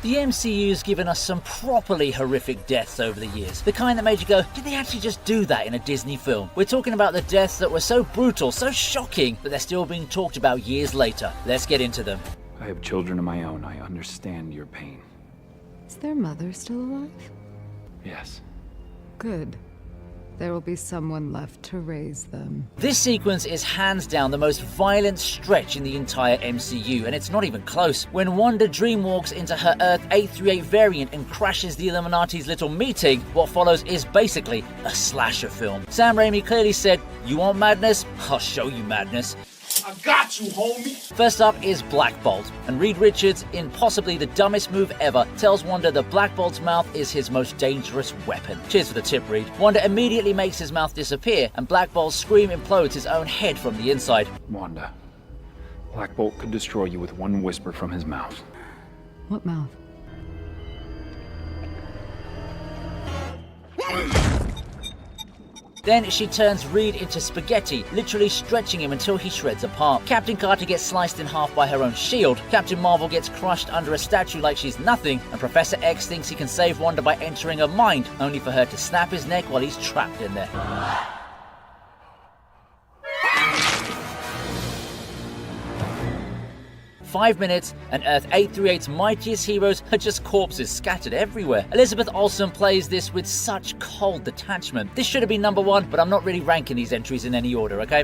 The MCU's given us some properly horrific deaths over the years. The kind that made you go, did they actually just do that in a Disney film? We're talking about the deaths that were so brutal, so shocking, that they're still being talked about years later. Let's get into them. I have children of my own. I understand your pain. Is their mother still alive? Yes. Good. There will be someone left to raise them. This sequence is hands down the most violent stretch in the entire MCU, and it's not even close. When Wanda dreamwalks into her Earth 838 variant and crashes the Illuminati's little meeting, what follows is basically a slasher film. Sam Raimi clearly said, "You want madness? I'll show you madness." I got you, homie! First up is Black Bolt, and Reed Richards, in possibly the dumbest move ever, tells Wanda that Black Bolt's mouth is his most dangerous weapon. Cheers for the tip, Reed. Wanda immediately makes his mouth disappear, and Black Bolt's scream implodes his own head from the inside. Wanda, Black Bolt could destroy you with one whisper from his mouth. What mouth? Then she turns Reed into spaghetti, literally stretching him until he shreds apart. Captain Carter gets sliced in half by her own shield, Captain Marvel gets crushed under a statue like she's nothing, and Professor X thinks he can save Wanda by entering her mind, only for her to snap his neck while he's trapped in there. 5 minutes, and Earth 838's mightiest heroes are just corpses scattered everywhere. Elizabeth Olsen plays this with such cold detachment. This should have been number 1, but I'm not really ranking these entries in any order, okay?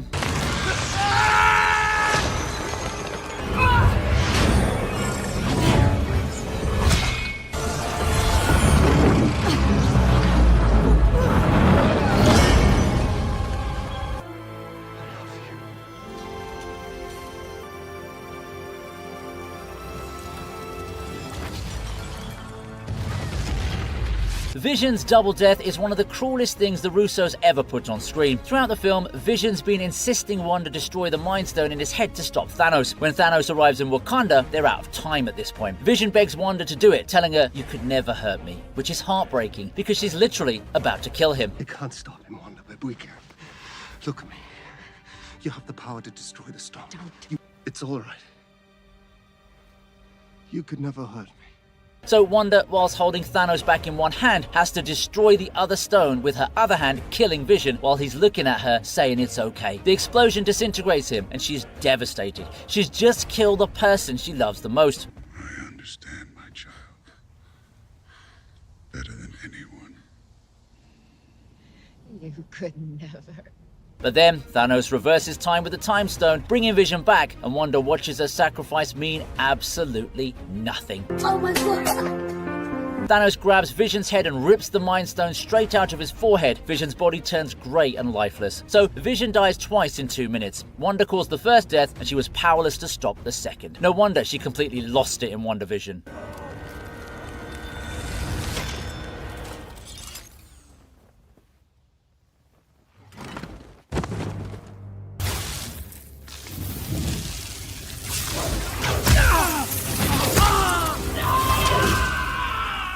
Vision's double death is one of the cruelest things the Russos ever put on screen. Throughout the film, Vision's been insisting Wanda destroy the Mind Stone in his head to stop Thanos. When Thanos arrives in Wakanda, they're out of time at this point. Vision begs Wanda to do it, telling her, "You could never hurt me," which is heartbreaking because she's literally about to kill him. You can't stop him, Wanda, but we can. Look at me. You have the power to destroy the stone. It's all right. You could never hurt me. So Wanda, whilst holding Thanos back in one hand, has to destroy the other stone with her other hand, killing Vision while he's looking at her, saying it's okay. The explosion disintegrates him, and she's devastated. She's just killed the person she loves the most. I understand my child better than anyone. You could never. But then, Thanos reverses time with the Time Stone, bringing Vision back, and Wanda watches her sacrifice mean absolutely nothing. Oh my God. Thanos grabs Vision's head and rips the Mind Stone straight out of his forehead. Vision's body turns grey and lifeless. So, Vision dies twice in 2 minutes. Wanda caused the first death, and she was powerless to stop the second. No wonder she completely lost it in WandaVision.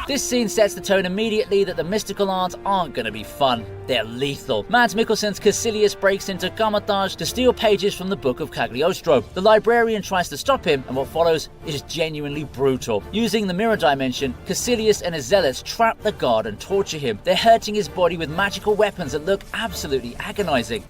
This scene sets the tone immediately that the mystical arts aren't going to be fun. They're lethal. Mads Mikkelsen's Caecilius breaks into Kamar-Taj to steal pages from the Book of Cagliostro. The librarian tries to stop him, and what follows is genuinely brutal. Using the mirror dimension, Caecilius and his zealots trap the guard and torture him. They're hurting his body with magical weapons that look absolutely agonizing.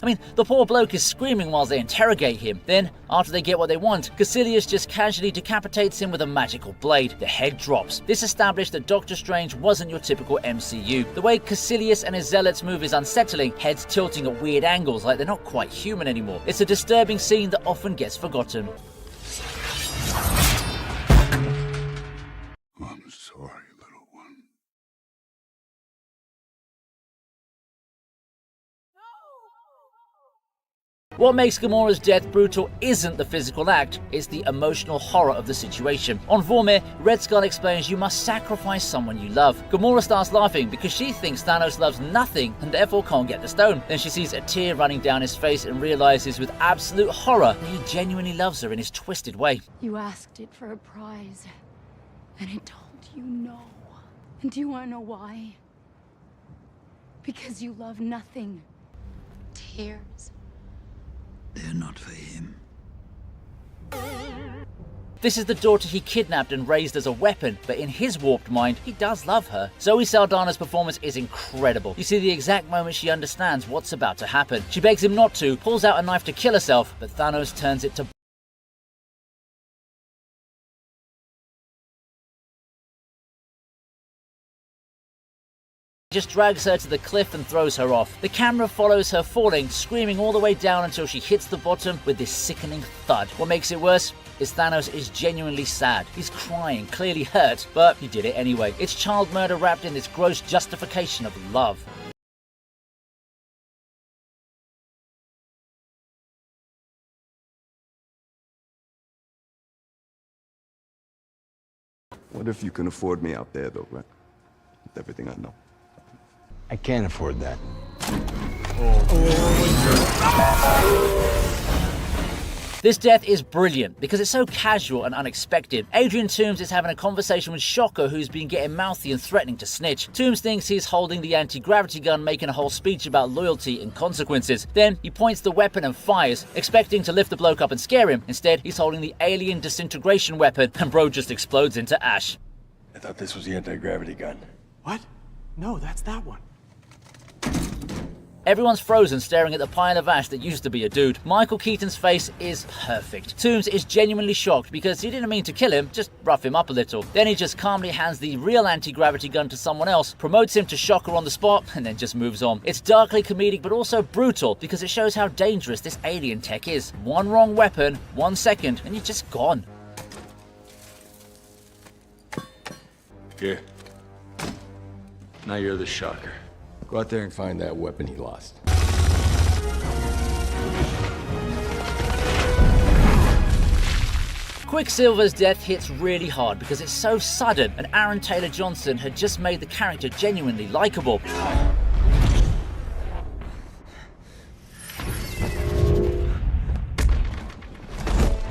I mean, the poor bloke is screaming while they interrogate him. Then, after they get what they want, Caecilius just casually decapitates him with a magical blade. The head drops. This established that Doctor Strange wasn't your typical MCU. The way Caecilius and his zealots move is unsettling, heads tilting at weird angles like they're not quite human anymore. It's a disturbing scene that often gets forgotten. I'm sorry, little one. What makes Gamora's death brutal isn't the physical act, it's the emotional horror of the situation. On Vormir, Red Skull explains you must sacrifice someone you love. Gamora starts laughing because she thinks Thanos loves nothing and therefore can't get the stone. Then she sees a tear running down his face and realizes with absolute horror that he genuinely loves her in his twisted way. You asked it for a prize, and it told you no. And do you want to know why? Because you love nothing. cares? They're not for him. This is the daughter he kidnapped and raised as a weapon, but in his warped mind, he does love her. Zoe Saldana's performance is incredible. You see the exact moment she understands what's about to happen. She begs him not to, pulls out a knife to kill herself, but Thanos turns it to just drags her to the cliff and throws her off. The camera follows her falling, screaming all the way down until she hits the bottom with this sickening thud. What makes it worse is Thanos is genuinely sad. He's crying, clearly hurt, but he did it anyway. It's child murder wrapped in this gross justification of love. What if you can afford me out there, though, right? With everything I know. I can't afford that. This death is brilliant because it's so casual and unexpected. Adrian Toomes is having a conversation with Shocker, who's been getting mouthy and threatening to snitch. Toomes thinks he's holding the anti-gravity gun, making a whole speech about loyalty and consequences. Then he points the weapon and fires, expecting to lift the bloke up and scare him. Instead, he's holding the alien disintegration weapon, and bro just explodes into ash. I thought this was the anti-gravity gun. What? No, that's that one. Everyone's frozen, staring at the pile of ash that used to be a dude. Michael Keaton's face is perfect. Toomes is genuinely shocked because he didn't mean to kill him, just rough him up a little. Then he just calmly hands the real anti-gravity gun to someone else, promotes him to Shocker on the spot, and then just moves on. It's darkly comedic but also brutal because it shows how dangerous this alien tech is. One wrong weapon, 1 second, and you're just gone. Here. Now you're the Shocker. Go out there and find that weapon he lost. Quicksilver's death hits really hard because it's so sudden, and Aaron Taylor Johnson had just made the character genuinely likable.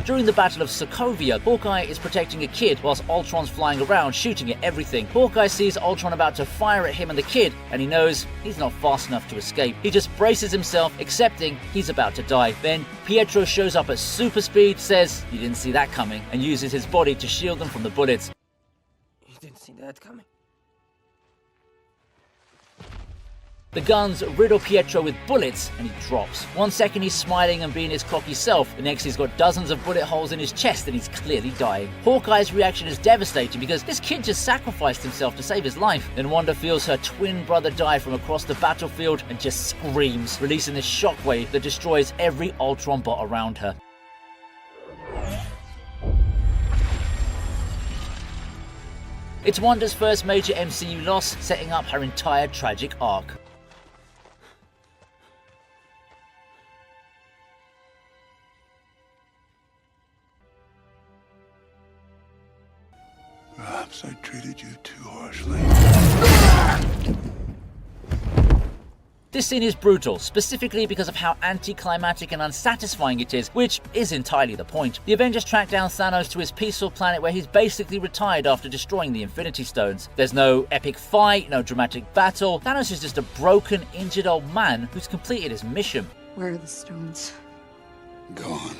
During the Battle of Sokovia, Hawkeye is protecting a kid whilst Ultron's flying around shooting at everything. Hawkeye sees Ultron about to fire at him and the kid, and he knows he's not fast enough to escape. He just braces himself, accepting he's about to die. Then Pietro shows up at super speed, says you didn't see that coming, and uses his body to shield them from the bullets. You didn't see that coming. The guns riddle Pietro with bullets, and he drops. 1 second he's smiling and being his cocky self, the next he's got dozens of bullet holes in his chest and he's clearly dying. Hawkeye's reaction is devastating because this kid just sacrificed himself to save his life. Then Wanda feels her twin brother die from across the battlefield and just screams, releasing this shockwave that destroys every Ultron bot around her. It's Wanda's first major MCU loss, setting up her entire tragic arc. Perhaps I treated you too harshly. This scene is brutal, specifically because of how anticlimactic and unsatisfying it is, which is entirely the point. The Avengers track down Thanos to his peaceful planet where he's basically retired after destroying the Infinity Stones. There's no epic fight, no dramatic battle. Thanos is just a broken, injured old man who's completed his mission. Where are the stones? Gone.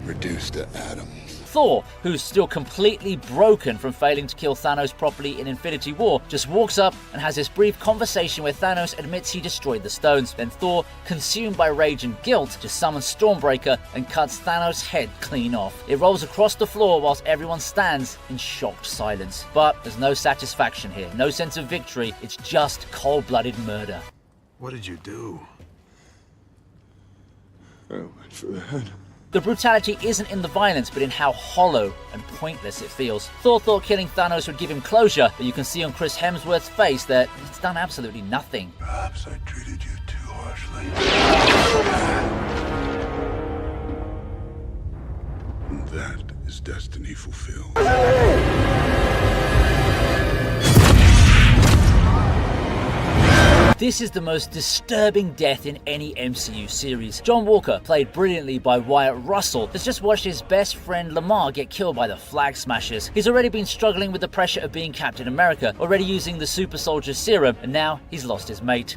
Reduced to atoms. Thor, who's still completely broken from failing to kill Thanos properly in Infinity War, just walks up and has this brief conversation where Thanos admits he destroyed the stones. Then Thor, consumed by rage and guilt, just summons Stormbreaker and cuts Thanos' head clean off. It rolls across the floor whilst everyone stands in shocked silence. But there's no satisfaction here, no sense of victory, it's just cold-blooded murder. What did you do? I went for the head. The brutality isn't in the violence, but in how hollow and pointless it feels. Thor thought killing Thanos would give him closure, but you can see on Chris Hemsworth's face that it's done absolutely nothing. Perhaps I treated you too harshly. That is destiny fulfilled. This is the most disturbing death in any MCU series. John Walker, played brilliantly by Wyatt Russell, has just watched his best friend Lamar get killed by the Flag Smashers. He's already been struggling with the pressure of being Captain America, already using the super soldier serum, and now he's lost his mate.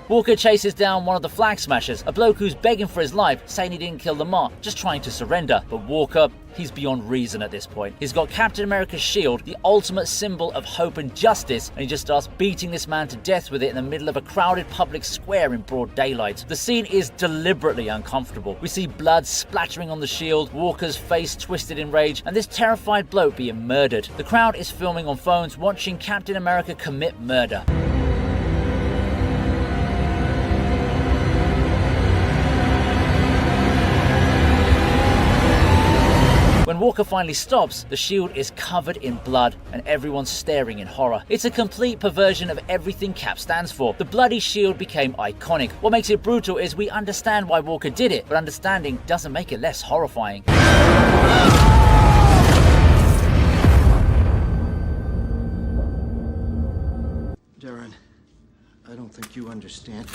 Walker chases down one of the flag smashers, a bloke who's begging for his life, saying he didn't kill Lamar, just trying to surrender. But Walker, he's beyond reason at this point. He's got Captain America's shield, the ultimate symbol of hope and justice, and he just starts beating this man to death with it in the middle of a crowded public square in broad daylight. The scene is deliberately uncomfortable. We see blood splattering on the shield, Walker's face twisted in rage, and this terrified bloke being murdered. The crowd is filming on phones, watching Captain America commit murder. When Walker finally stops, the shield is covered in blood and everyone's staring in horror. It's a complete perversion of everything Cap stands for. The bloody shield became iconic. What makes it brutal is we understand why Walker did it, but understanding doesn't make it less horrifying. Darren, I don't think you understand.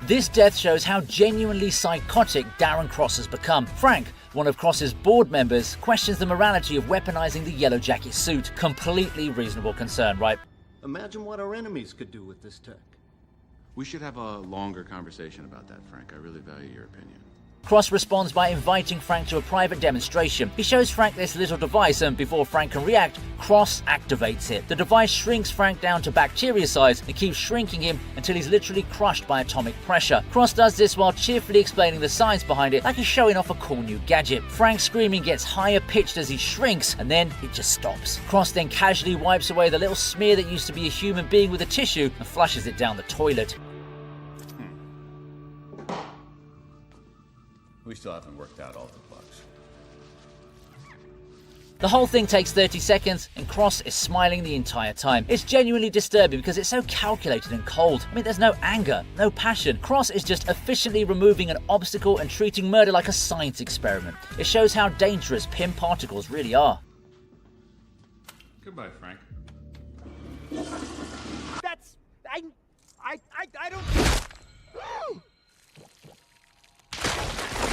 This death shows how genuinely psychotic Darren Cross has become. Frank, one of Cross's board members, questions the morality of weaponizing the Yellow Jacket suit. Completely reasonable concern, right? Imagine what our enemies could do with this tech. We should have a longer conversation about that, Frank. I really value your opinion. Cross responds by inviting Frank to a private demonstration. He shows Frank this little device and before Frank can react, Cross activates it. The device shrinks Frank down to bacteria size and keeps shrinking him until he's literally crushed by atomic pressure. Cross does this while cheerfully explaining the science behind it like he's showing off a cool new gadget. Frank's screaming gets higher pitched as he shrinks and then it just stops. Cross then casually wipes away the little smear that used to be a human being with a tissue and flushes it down the toilet. We still haven't worked out all the bugs. The whole thing takes 30 seconds and Cross is smiling the entire time. It's genuinely disturbing because it's so calculated and cold. I mean, there's no anger, no passion. Cross is just efficiently removing an obstacle and treating murder like a science experiment. It shows how dangerous Pym particles really are. Goodbye, Frank. That's... I don't...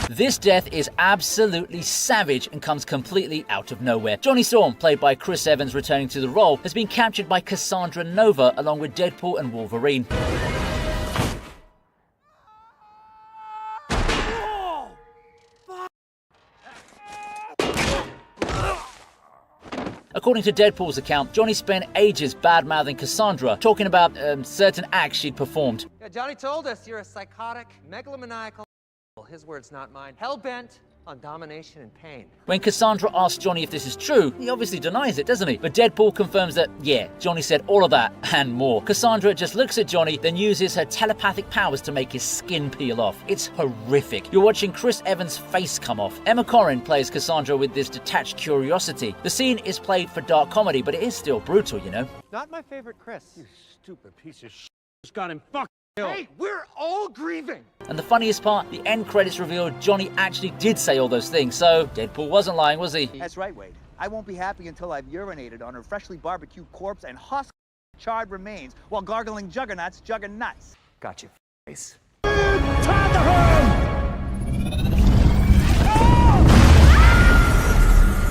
This death is absolutely savage and comes completely out of nowhere. Johnny Storm, played by Chris Evans returning to the role, has been captured by Cassandra Nova along with Deadpool and Wolverine. According to Deadpool's account, Johnny spent ages bad-mouthing Cassandra, talking about certain acts she'd performed. Yeah, Johnny told us you're a psychotic, megalomaniacal... His words, not mine. Hell-bent on domination and pain. When Cassandra asks Johnny if this is true, he obviously denies it, doesn't he? But Deadpool confirms that, yeah, Johnny said all of that and more. Cassandra just looks at Johnny, then uses her telepathic powers to make his skin peel off. It's horrific. You're watching Chris Evans' face come off. Emma Corrin plays Cassandra with this detached curiosity. The scene is played for dark comedy, but it is still brutal, you know? Not my favorite Chris. You stupid piece of shit. Just got him fucked. Hey, we're all grieving! And the funniest part, the end credits revealed Johnny actually did say all those things, so Deadpool wasn't lying, was he? That's right, Wade. I won't be happy until I've urinated on her freshly barbecued corpse and husk charred remains while gargling Juggernaut's juggernauts. Got you, face.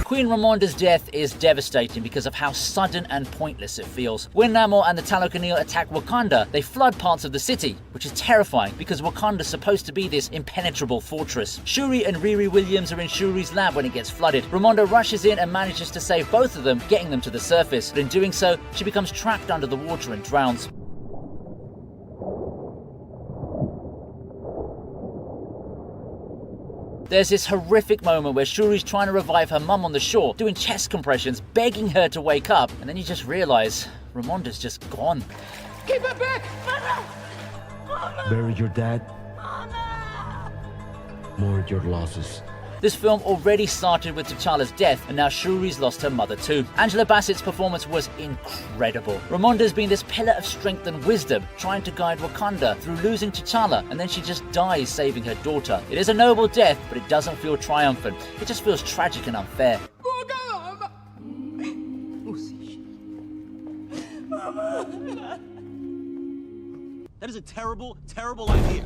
Queen Ramonda's death is devastating because of how sudden and pointless it feels. When Namor and the Talokanil attack Wakanda, they flood parts of the city, which is terrifying because Wakanda's supposed to be this impenetrable fortress. Shuri and Riri Williams are in Shuri's lab when it gets flooded. Ramonda rushes in and manages to save both of them, getting them to the surface. But in doing so, she becomes trapped under the water and drowns. There's this horrific moment where Shuri's trying to revive her mum on the shore, doing chest compressions, begging her to wake up, and then you just realize Ramonda's just gone. Keep it back! Buried your dad. Mourned your losses. This film already started with T'Challa's death, and now Shuri's lost her mother too. Angela Bassett's performance was incredible. Ramonda's been this pillar of strength and wisdom, trying to guide Wakanda through losing T'Challa, and then she just dies saving her daughter. It is a noble death, but it doesn't feel triumphant. It just feels tragic and unfair. That is a terrible, terrible idea.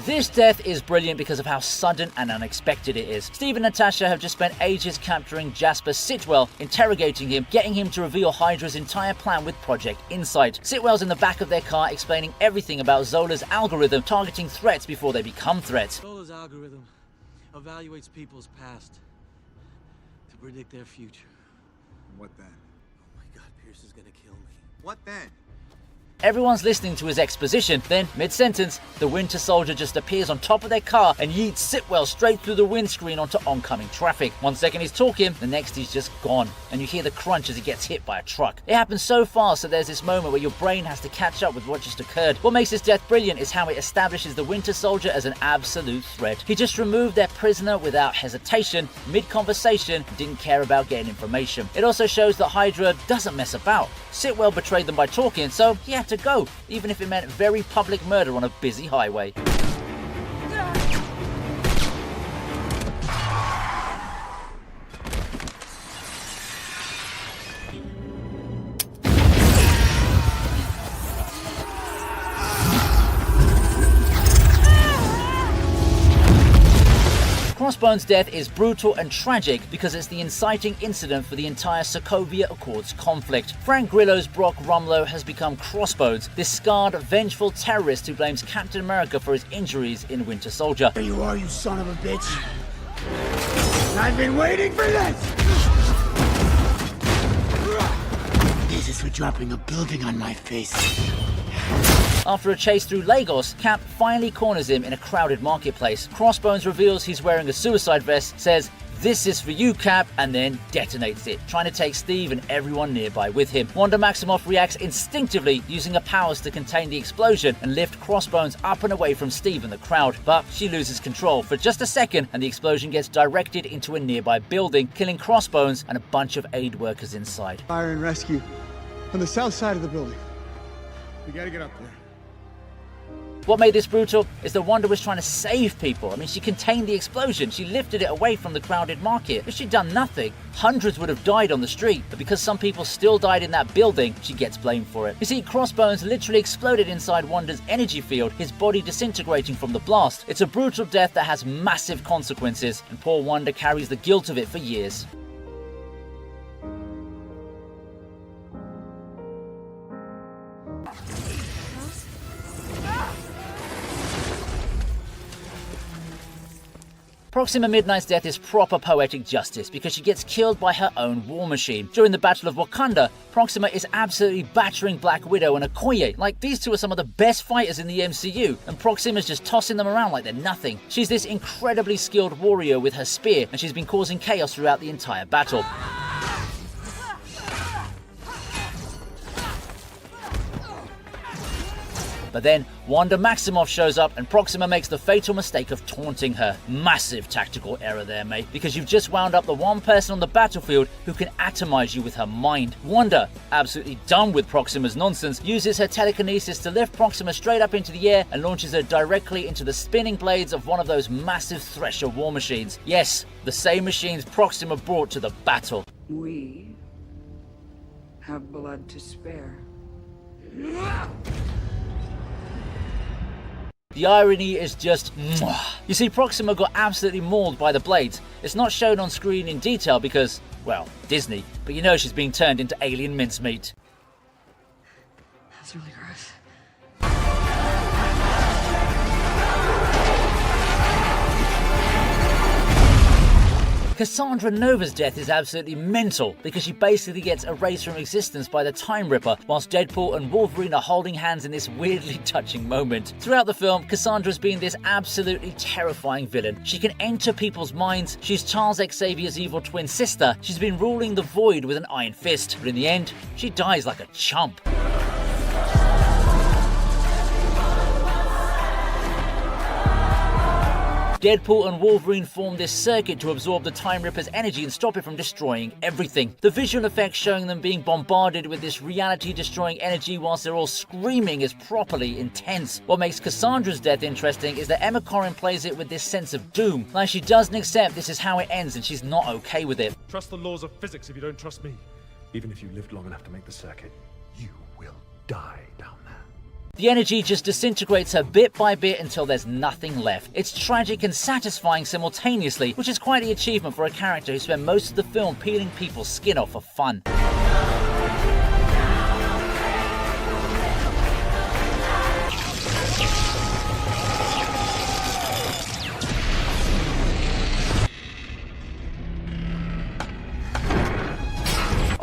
This death is brilliant because of how sudden and unexpected it is. Steve and Natasha have just spent ages capturing Jasper Sitwell, interrogating him, getting him to reveal Hydra's entire plan with Project Insight. Sitwell's in the back of their car explaining everything about Zola's algorithm targeting threats before they become threats. Zola's algorithm evaluates people's past to predict their future. What then? Oh my God, Pierce is gonna kill me. What then? Everyone's listening to his exposition, then, mid-sentence, the Winter Soldier just appears on top of their car and yeets Sitwell straight through the windscreen onto oncoming traffic. 1 second he's talking, the next he's just gone, and you hear the crunch as he gets hit by a truck. It happens so fast that there's this moment where your brain has to catch up with what just occurred. What makes this death brilliant is how it establishes the Winter Soldier as an absolute threat. He just removed their prisoner without hesitation, mid-conversation, didn't care about getting information. It also shows that Hydra doesn't mess about. Sitwell betrayed them by talking, so he had to go, even if it meant very public murder on a busy highway. Crossbone's death is brutal and tragic because it's the inciting incident for the entire Sokovia Accords conflict. Frank Grillo's Brock Rumlow has become Crossbones, this scarred, vengeful terrorist who blames Captain America for his injuries in Winter Soldier. There you are, you son of a bitch. I've been waiting for this! This is for dropping a building on my face. After a chase through Lagos, Cap finally corners him in a crowded marketplace. Crossbones reveals he's wearing a suicide vest, says, "This is for you, Cap," and then detonates it, trying to take Steve and everyone nearby with him. Wanda Maximoff reacts instinctively, using her powers to contain the explosion and lift Crossbones up and away from Steve and the crowd. But she loses control for just a second, and the explosion gets directed into a nearby building, killing Crossbones and a bunch of aid workers inside. Fire and rescue on the south side of the building. We gotta get up there. What made this brutal is that Wanda was trying to save people. I mean, she contained the explosion, she lifted it away from the crowded market. If she'd done nothing, hundreds would have died on the street, but because some people still died in that building, she gets blamed for it. You see, Crossbones literally exploded inside Wanda's energy field, his body disintegrating from the blast. It's a brutal death that has massive consequences, and poor Wanda carries the guilt of it for years. Proxima Midnight's death is proper poetic justice because she gets killed by her own war machine. During the Battle of Wakanda, Proxima is absolutely battering Black Widow and Okoye. Like, these two are some of the best fighters in the MCU, and Proxima's just tossing them around like they're nothing. She's this incredibly skilled warrior with her spear, and she's been causing chaos throughout the entire battle. But then, Wanda Maximoff shows up and Proxima makes the fatal mistake of taunting her. Massive tactical error there, mate, because you've just wound up the one person on the battlefield who can atomize you with her mind. Wanda, absolutely done with Proxima's nonsense, uses her telekinesis to lift Proxima straight up into the air and launches her directly into the spinning blades of one of those massive Thresher war machines. Yes, the same machines Proxima brought to the battle. We have blood to spare. The irony is just mwah. You see, Proxima got absolutely mauled by the blades. It's not shown on screen in detail because, well, Disney, but you know she's being turned into alien mincemeat. That's really gross. Cassandra Nova's death is absolutely mental because she basically gets erased from existence by the Time Ripper whilst Deadpool and Wolverine are holding hands in this weirdly touching moment. Throughout the film, Cassandra's been this absolutely terrifying villain. She can enter people's minds, she's Charles Xavier's evil twin sister, she's been ruling the void with an iron fist, but in the end, she dies like a chump. Deadpool and Wolverine form this circuit to absorb the Time Ripper's energy and stop it from destroying everything. The visual effects showing them being bombarded with this reality-destroying energy whilst they're all screaming is properly intense. What makes Cassandra's death interesting is that Emma Corrin plays it with this sense of doom. Like, she doesn't accept this is how it ends and she's not okay with it. Trust the laws of physics if you don't trust me. Even if you lived long enough to make the circuit, you will die down there. The energy just disintegrates her bit by bit until there's nothing left. It's tragic and satisfying simultaneously, which is quite the achievement for a character who spent most of the film peeling people's skin off for fun.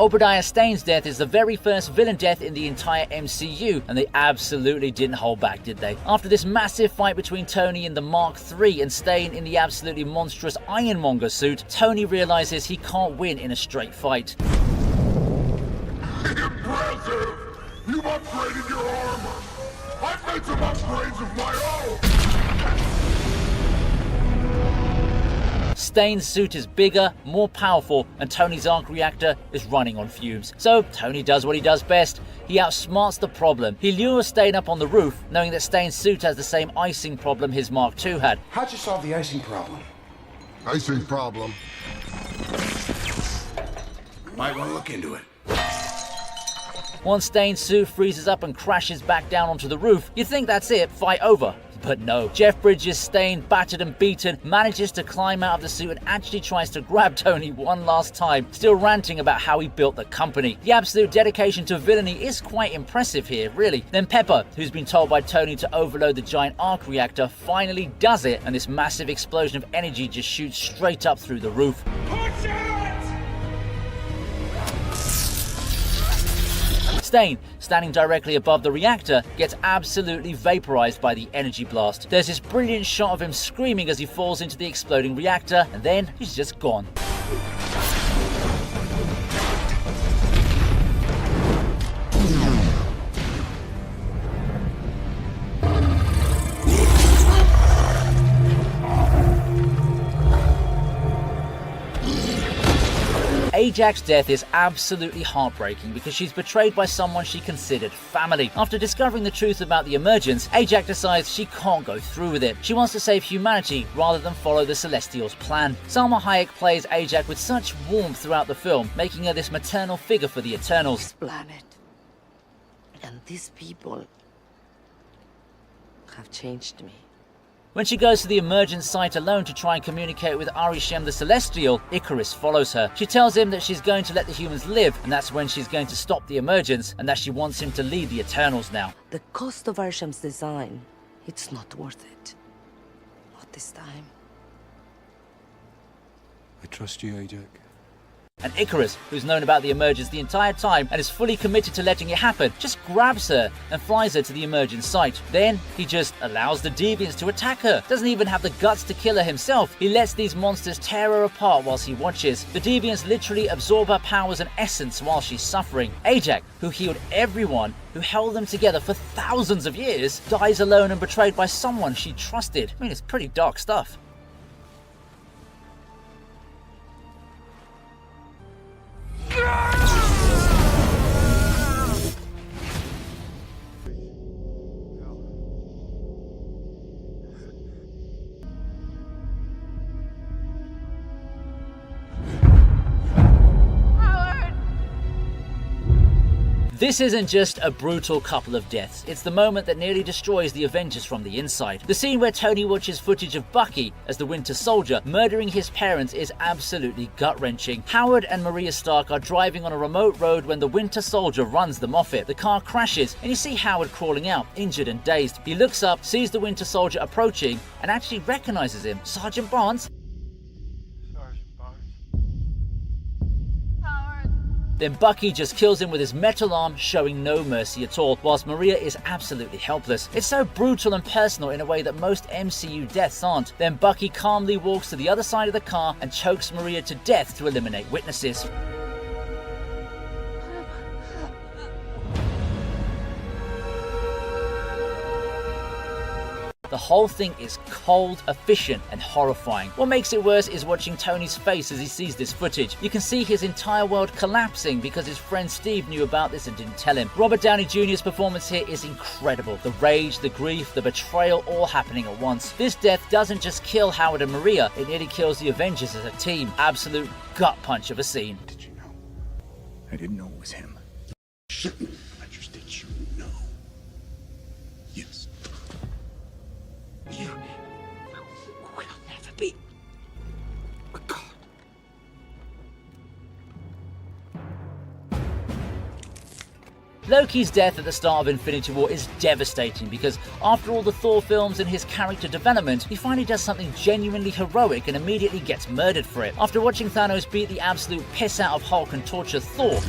Obadiah Stane's death is the very first villain death in the entire MCU, and they absolutely didn't hold back, did they? After this massive fight between Tony in the Mark III and Stane in the absolutely monstrous Ironmonger suit, Tony realizes he can't win in a straight fight. Impressive! You've upgraded your armor! I've made some upgrades of my own! Stane's suit is bigger, more powerful, and Tony's arc reactor is running on fumes. So Tony does what he does best. He outsmarts the problem. He lures Stane up on the roof, knowing that Stane's suit has the same icing problem his Mark II had. How'd you solve the icing problem? Icing problem. Might want to look into it. Once Stane's suit freezes up and crashes back down onto the roof, you'd think that's it, fight over. But no, Jeff Bridges, Stane, battered and beaten, manages to climb out of the suit and actually tries to grab Tony one last time, still ranting about how he built the company. The absolute dedication to villainy is quite impressive here, really. Then Pepper, who's been told by Tony to overload the giant arc reactor, finally does it, and this massive explosion of energy just shoots straight up through the roof. Stane, standing directly above the reactor, gets absolutely vaporized by the energy blast. There's this brilliant shot of him screaming as he falls into the exploding reactor, and then he's just gone. Ajax's death is absolutely heartbreaking because she's betrayed by someone she considered family. After discovering the truth about the emergence, Ajax decides she can't go through with it. She wants to save humanity rather than follow the Celestials' plan. Salma Hayek plays Ajax with such warmth throughout the film, making her this maternal figure for the Eternals. This planet and these people have changed me. When she goes to the emergence site alone to try and communicate with Arishem the Celestial, Icarus follows her. She tells him that she's going to let the humans live, and that's when she's going to stop the emergence, and that she wants him to lead the Eternals now. The cost of Arishem's design, it's not worth it. Not this time. I trust you, Ajax. And Icarus, who's known about the emergence the entire time and is fully committed to letting it happen, just grabs her and flies her to the emergence site. Then he just allows the Deviants to attack her. Doesn't even have the guts to kill her himself. He lets these monsters tear her apart whilst he watches. The Deviants literally absorb her powers and essence while she's suffering. Ajax, who healed everyone, who held them together for thousands of years, dies alone and betrayed by someone she trusted. I mean, it's pretty dark stuff. This isn't just a brutal couple of deaths, it's the moment that nearly destroys the Avengers from the inside. The scene where Tony watches footage of Bucky as the Winter Soldier murdering his parents is absolutely gut-wrenching. Howard and Maria Stark are driving on a remote road when the Winter Soldier runs them off it. The car crashes and you see Howard crawling out, injured and dazed. He looks up, sees the Winter Soldier approaching and actually recognizes him. Sergeant Barnes? Then Bucky just kills him with his metal arm, showing no mercy at all, whilst Maria is absolutely helpless. It's so brutal and personal in a way that most MCU deaths aren't. Then Bucky calmly walks to the other side of the car and chokes Maria to death to eliminate witnesses. The whole thing is cold, efficient, and horrifying. What makes it worse is watching Tony's face as he sees this footage. You can see his entire world collapsing because his friend Steve knew about this and didn't tell him. Robert Downey Jr.'s performance here is incredible. The rage, the grief, the betrayal all happening at once. This death doesn't just kill Howard and Maria, it nearly kills the Avengers as a team. Absolute gut punch of a scene. Did you know? I didn't know it was him. Shouldn't. I just did you know. Loki's death at the start of Infinity War is devastating because after all the Thor films and his character development, he finally does something genuinely heroic and immediately gets murdered for it. After watching Thanos beat the absolute piss out of Hulk and torture Thor,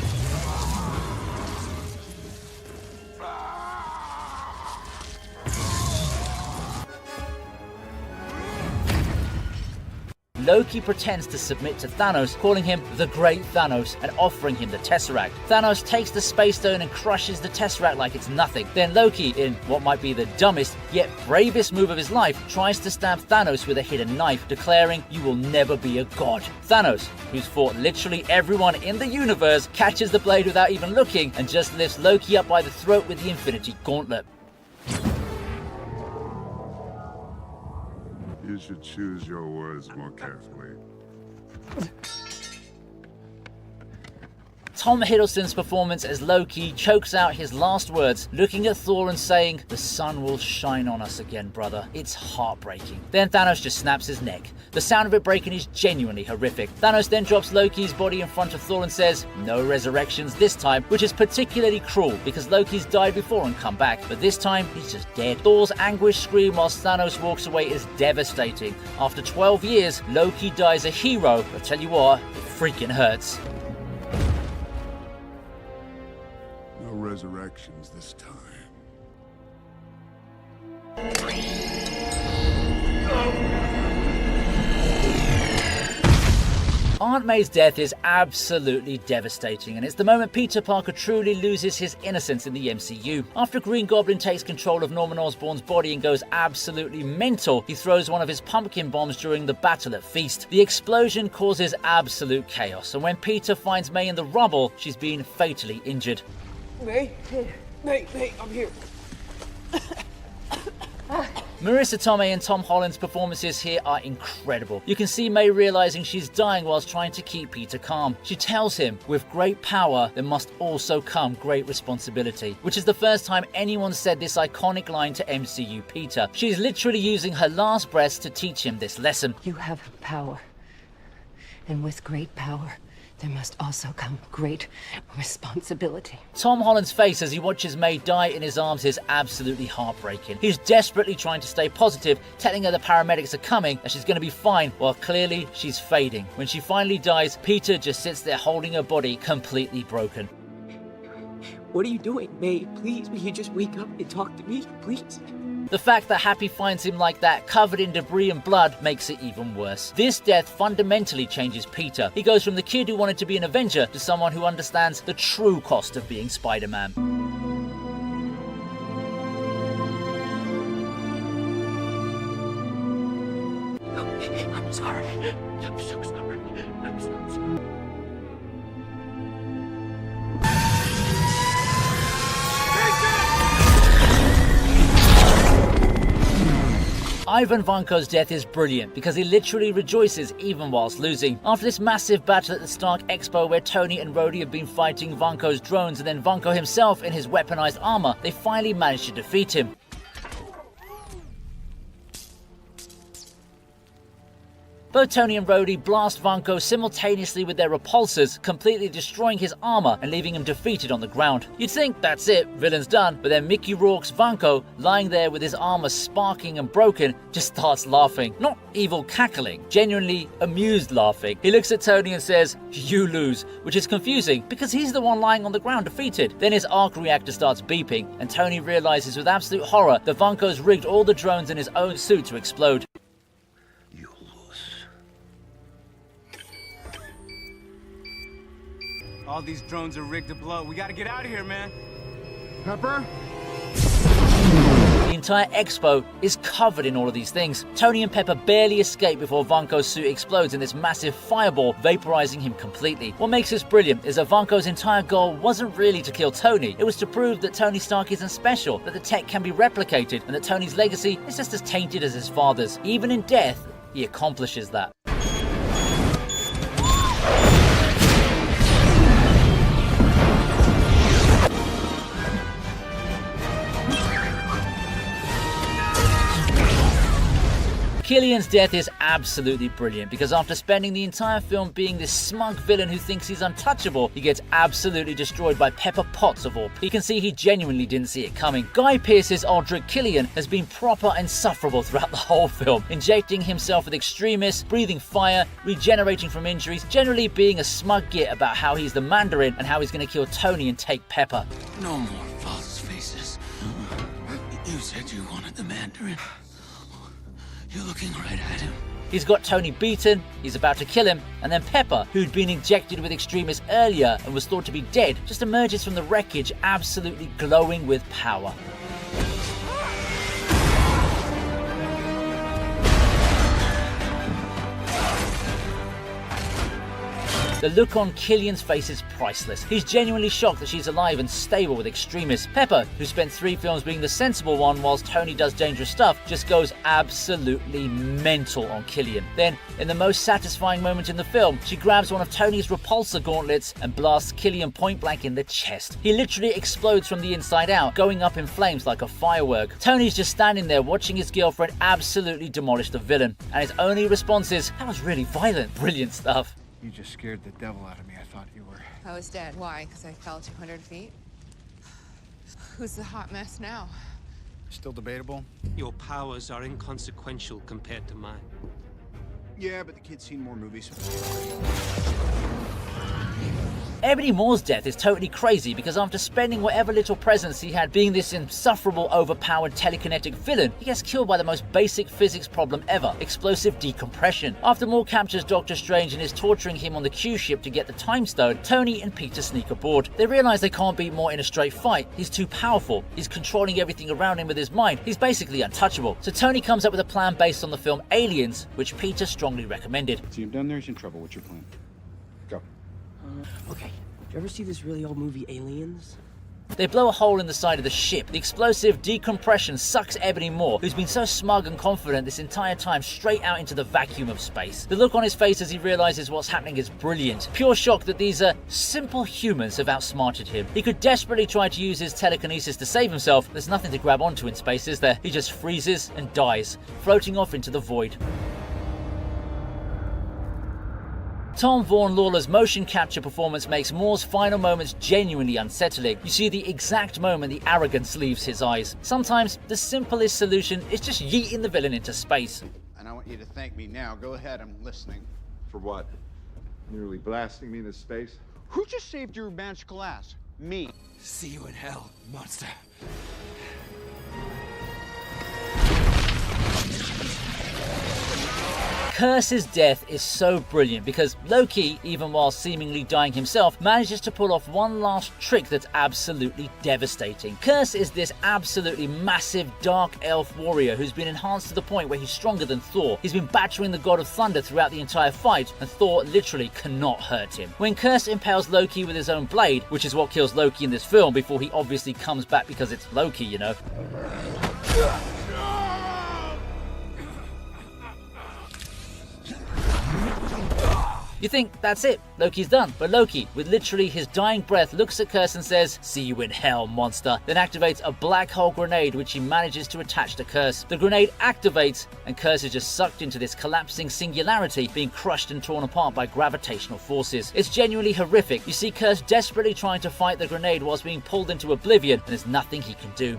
Loki pretends to submit to Thanos, calling him the Great Thanos and offering him the Tesseract. Thanos takes the Space Stone and crushes the Tesseract like it's nothing. Then Loki, in what might be the dumbest yet bravest move of his life, tries to stab Thanos with a hidden knife, declaring, "You will never be a god." Thanos, who's fought literally everyone in the universe, catches the blade without even looking and just lifts Loki up by the throat with the Infinity Gauntlet. You should choose your words more carefully. Tom Hiddleston's performance as Loki chokes out his last words, looking at Thor and saying, "The sun will shine on us again, brother." It's heartbreaking. Then Thanos just snaps his neck. The sound of it breaking is genuinely horrific. Thanos then drops Loki's body in front of Thor and says, "No resurrections this time," which is particularly cruel because Loki's died before and come back, but this time he's just dead. Thor's anguished scream whilst Thanos walks away is devastating. After 12 years, Loki dies a hero, but tell you what, it freaking hurts. No resurrections this time. Aunt May's death is absolutely devastating, and it's the moment Peter Parker truly loses his innocence in the MCU. After Green Goblin takes control of Norman Osborn's body and goes absolutely mental, he throws one of his pumpkin bombs during the battle at Feast. The explosion causes absolute chaos, and when Peter finds May in the rubble, she's been fatally injured. May, I'm here. Marissa Tomei and Tom Holland's performances here are incredible. You can see May realizing she's dying whilst trying to keep Peter calm. She tells him, "With great power, there must also come great responsibility," which is the first time anyone said this iconic line to MCU Peter. She's literally using her last breaths to teach him this lesson. You have power, and with great power, there must also come great responsibility. Tom Holland's face as he watches May die in his arms is absolutely heartbreaking. He's desperately trying to stay positive, telling her the paramedics are coming, that she's going to be fine, while clearly she's fading. When she finally dies, Peter just sits there holding her body completely broken. What are you doing, May? Please, will you just wake up and talk to me, please? The fact that Happy finds him like that, covered in debris and blood, makes it even worse. This death fundamentally changes Peter. He goes from the kid who wanted to be an Avenger to someone who understands the true cost of being Spider-Man. I'm sorry. I'm so sorry. I'm so sorry. Ivan Vanko's death is brilliant because he literally rejoices even whilst losing. After this massive battle at the Stark Expo where Tony and Rhodey have been fighting Vanko's drones and then Vanko himself in his weaponized armor, they finally managed to defeat him. Both Tony and Rhodey blast Vanko simultaneously with their repulsors, completely destroying his armor and leaving him defeated on the ground. You'd think that's it, villain's done, but then Mickey Rourke's Vanko, lying there with his armor sparking and broken, just starts laughing. Not evil cackling, genuinely amused laughing. He looks at Tony and says, "You lose," which is confusing because he's the one lying on the ground defeated. Then his arc reactor starts beeping, and Tony realizes with absolute horror that Vanko's rigged all the drones in his own suit to explode. All these drones are rigged to blow. We gotta get out of here, man. Pepper? The entire expo is covered in all of these things. Tony and Pepper barely escape before Vanko's suit explodes in this massive fireball, vaporizing him completely. What makes this brilliant is that Vanko's entire goal wasn't really to kill Tony. It was to prove that Tony Stark isn't special, that the tech can be replicated, and that Tony's legacy is just as tainted as his father's. Even in death, he accomplishes that. Killian's death is absolutely brilliant because after spending the entire film being this smug villain who thinks he's untouchable, he gets absolutely destroyed by Pepper Potts of all people. You can see he genuinely didn't see it coming. Guy Pearce's Aldrich Killian has been proper insufferable throughout the whole film, injecting himself with extremists, breathing fire, regenerating from injuries, generally being a smug git about how he's the Mandarin and how he's going to kill Tony and take Pepper. No more false faces. You said you wanted the Mandarin. You're looking right at him. He's got Tony beaten, he's about to kill him, and then Pepper, who'd been injected with extremists earlier and was thought to be dead, just emerges from the wreckage absolutely glowing with power. The look on Killian's face is priceless. He's genuinely shocked that she's alive and stable with extremists. Pepper, who spent 3 films being the sensible one whilst Tony does dangerous stuff, just goes absolutely mental on Killian. Then, in the most satisfying moment in the film, she grabs one of Tony's repulsor gauntlets and blasts Killian point blank in the chest. He literally explodes from the inside out, going up in flames like a firework. Tony's just standing there watching his girlfriend absolutely demolish the villain, and his only response is, "That was really violent." Brilliant stuff. You just scared the devil out of me. I thought you were... I was dead. Why? Because I fell 200 feet? Who's the hot mess now? Still debatable? Your powers are inconsequential compared to mine. Yeah, but the kid's seen more movies. Ebony Moore's death is totally crazy because after spending whatever little presence he had being this insufferable, overpowered telekinetic villain, he gets killed by the most basic physics problem ever, explosive decompression. After Moore captures Doctor Strange and is torturing him on the Q ship to get the Time Stone, Tony and Peter sneak aboard. They realize they can't beat Moore in a straight fight. He's too powerful. He's controlling everything around him with his mind. He's basically untouchable. So Tony comes up with a plan based on the film Aliens, which Peter strongly recommended. See him down there, he's in trouble. What's your plan? Go. Okay. Did you ever see this really old movie, Aliens? They blow a hole in the side of the ship. The explosive decompression sucks Ebony Moore, who's been so smug and confident this entire time, straight out into the vacuum of space. The look on his face as he realizes what's happening is brilliant. Pure shock that these simple humans have outsmarted him. He could desperately try to use his telekinesis to save himself. There's nothing to grab onto in space, is there? He just freezes and dies, floating off into the void. Tom Vaughan Lawler's motion capture performance makes Moore's final moments genuinely unsettling. You see the exact moment the arrogance leaves his eyes. Sometimes the simplest solution is just yeeting the villain into space. And I want you to thank me now. Go ahead, I'm listening. For what? Nearly blasting me into space? Who just saved your magical ass? Me. See you in hell, monster. Curse's death is so brilliant because Loki, even while seemingly dying himself, manages to pull off one last trick that's absolutely devastating. Curse is this absolutely massive dark elf warrior who's been enhanced to the point where he's stronger than Thor. He's been battering the god of thunder throughout the entire fight, and Thor literally cannot hurt him. When Curse impales Loki with his own blade, which is what kills Loki in this film before he obviously comes back because it's Loki, you know. You think that's it, Loki's done. But Loki, with literally his dying breath, looks at Curse and says, "See you in hell, monster," then activates a black hole grenade which he manages to attach to Curse. The grenade activates and Curse is just sucked into this collapsing singularity, being crushed and torn apart by gravitational forces. It's genuinely horrific. You see Curse desperately trying to fight the grenade whilst being pulled into oblivion, and there's nothing he can do.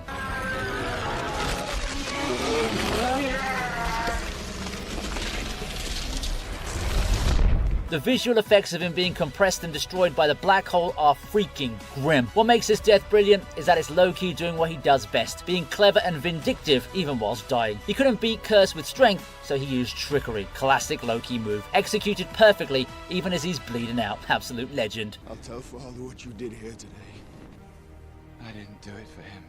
The visual effects of him being compressed and destroyed by the black hole are freaking grim. What makes his death brilliant is that it's Loki doing what he does best, being clever and vindictive even whilst dying. He couldn't beat Curse with strength, so he used trickery. Classic Loki move. Executed perfectly, even as he's bleeding out. Absolute legend. I'll tell Father what you did here today. I didn't do it for him.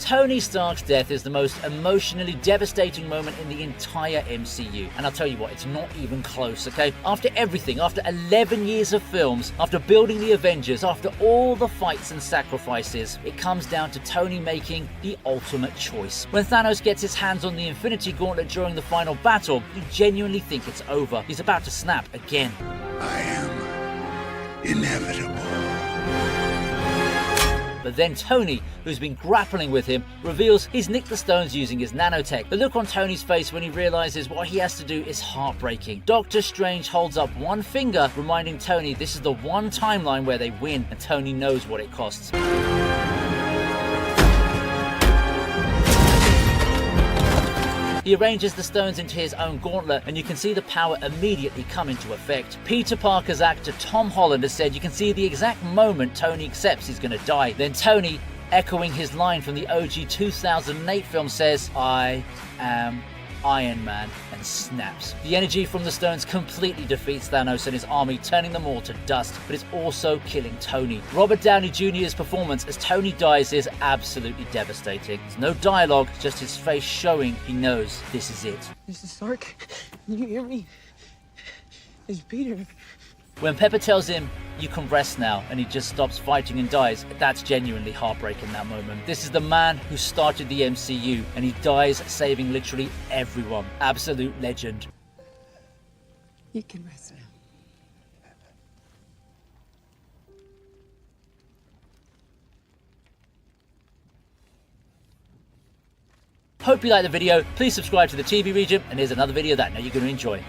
Tony Stark's death is the most emotionally devastating moment in the entire MCU. And I'll tell you what, it's not even close, okay? After everything, after 11 years of films, after building the Avengers, after all the fights and sacrifices, it comes down to Tony making the ultimate choice. When Thanos gets his hands on the Infinity Gauntlet during the final battle, you genuinely think it's over. He's about to snap again. I am inevitable. But then Tony, who's been grappling with him, reveals he's nicked the stones using his nanotech. The look on Tony's face when he realizes what he has to do is heartbreaking. Doctor Strange holds up one finger, reminding Tony this is the one timeline where they win, and Tony knows what it costs. He arranges the stones into his own gauntlet, and you can see the power immediately come into effect. Peter Parker's actor Tom Holland has said you can see the exact moment Tony accepts he's going to die. Then Tony, echoing his line from the OG 2008 film, says, "I am Iron Man," and snaps. The energy from the stones completely defeats Thanos and his army, turning them all to dust, but it's also killing Tony. Robert Downey Jr.'s performance as Tony dies is absolutely devastating. There's no dialogue, just his face showing he knows this is it. Mr. Stark, can you hear me? It's Peter. When Pepper tells him, "You can rest now," and he just stops fighting and dies, that's genuinely heartbreaking, that moment. This is the man who started the MCU, and he dies saving literally everyone. Absolute legend. You can rest now. Hope you liked the video. Please subscribe to the TV Region, and here's another video that I know you're going to enjoy.